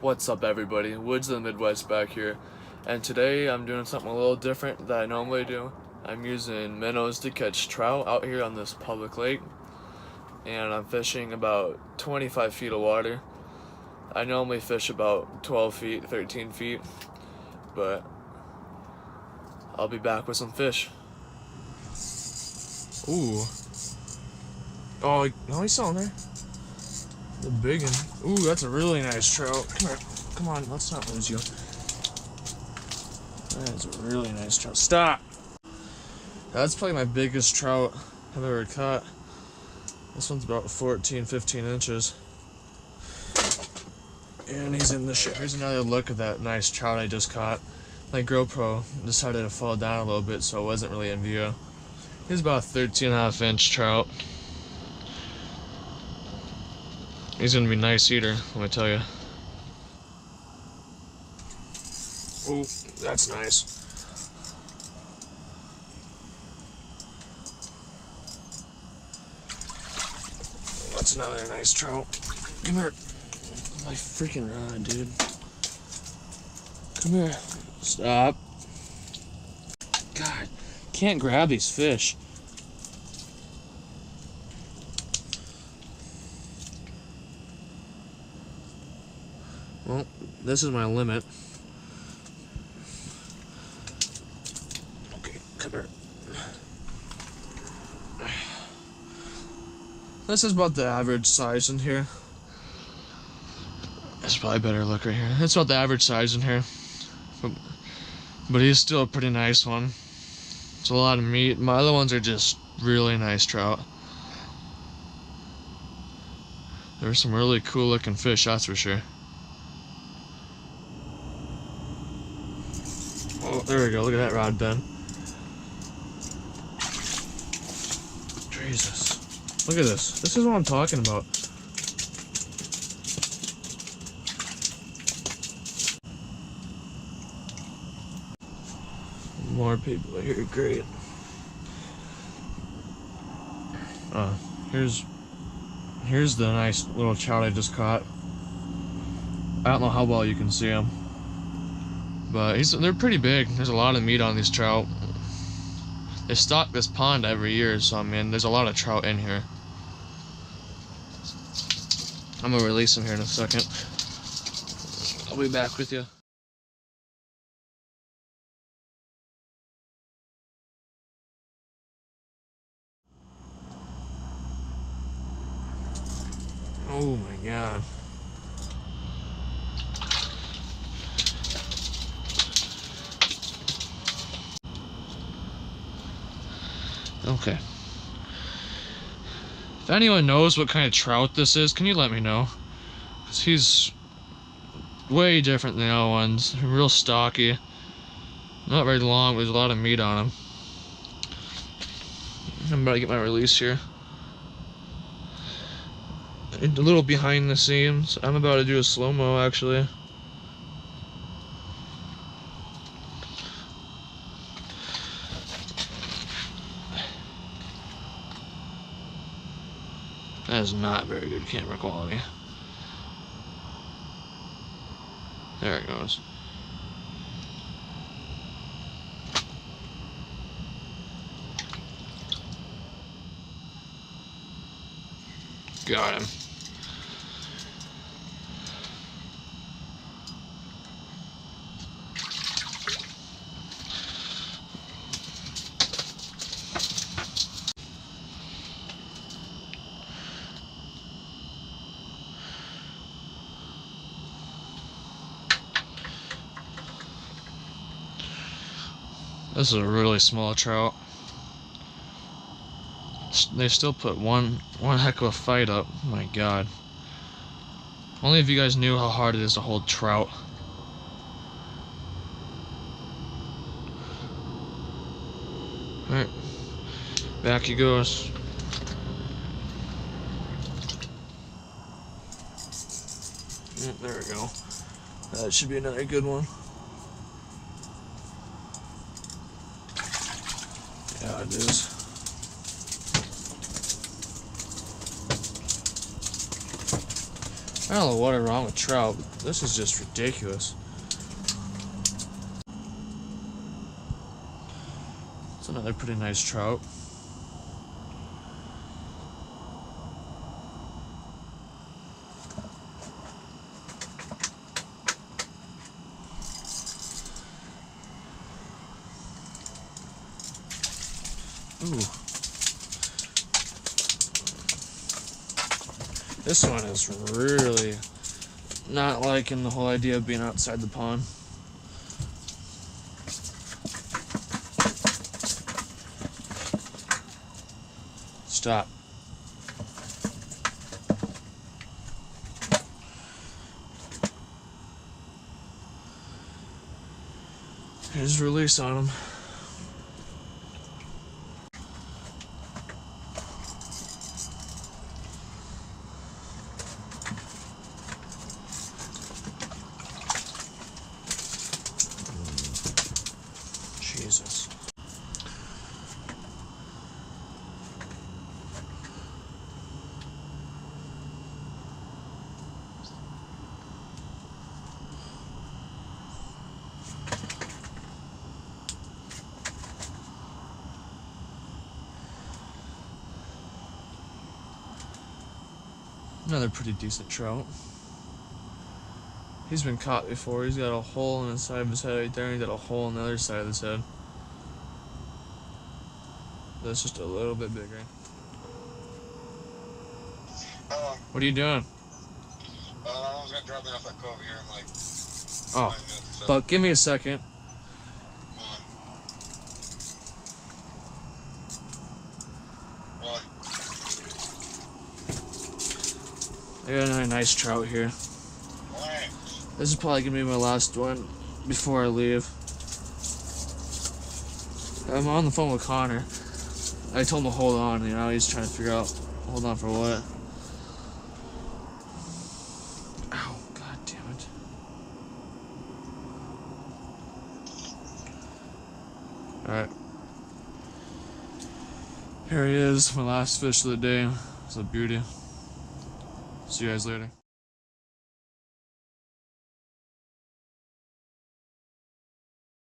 What's up, everybody? Woods of the Midwest back here, and today I'm doing something a little different that I normally do. I'm using minnows to catch trout out here on this public lake, and I'm fishing about 25 feet of water. I normally fish about 12 feet, 13 feet, but I'll be back with some fish. Ooh. Oh, no, he's still in there. The big one. Ooh, that's a really nice trout. Come here. Come on, let's not lose you. That is a really nice trout. Stop! That's probably my biggest trout I've ever caught. This one's about 14, 15 inches. And he's in the ship. Here's another look at that nice trout I just caught. My GoPro decided to fall down a little bit, so it wasn't really in view. He's about a 13.5 inch trout. He's gonna be a nice eater, let me tell you. Oh, that's nice. That's another nice trout. Come here. My freaking rod, dude. Come here. Stop. God, can't grab these fish. Well, this is my limit. Okay, come here. This is about the average size in here. It's probably a better look right here. It's about the average size in here. But he's still a pretty nice one. It's a lot of meat. My other ones are just really nice trout. There's some really cool looking fish, that's for sure. Oh, there we go. Look at that rod bend. Jesus. Look at this. This is what I'm talking about. More people here. Great. Here's the nice little trout I just caught. I don't know how well you can see him. But they're pretty big. There's a lot of meat on these trout. They stock this pond every year, so I mean, there's a lot of trout in here. I'm gonna release them here in a second. I'll be back with you. Oh my God. Okay. If anyone knows what kind of trout this is, can you let me know? Because he's way different than the other ones. Real stocky. Not very long, but there's a lot of meat on him. I'm about to get my release here. A little behind the scenes. I'm about to do a slow-mo actually. That is not very good camera quality. There it goes. Got him. This is a really small trout. They still put one heck of a fight up. Oh my God. Only if you guys knew how hard it is to hold trout. Alright. Back he goes. There we go. That should be another good one. Yeah, it is. I don't know what is wrong with trout, but this is just ridiculous. It's another pretty nice trout. Ooh. This one is really not liking the whole idea of being outside the pond. Stop. Here's release on him. Jesus. Another pretty decent trout. He's been caught before. He's got a hole in the side of his head right there, and he's got a hole in the other side of his head. That's just a little bit bigger. What are you doing? I was gonna drop it off at Cove here in like 5 minutes or so. But give me a second. What? I got another nice trout here. Why? This is probably gonna be my last one before I leave. I'm on the phone with Connor. I told him to hold on, you know, he's trying to figure out hold on for what. Ow, god damn it. Alright. Here he is, my last fish of the day. It's a beauty. See you guys later.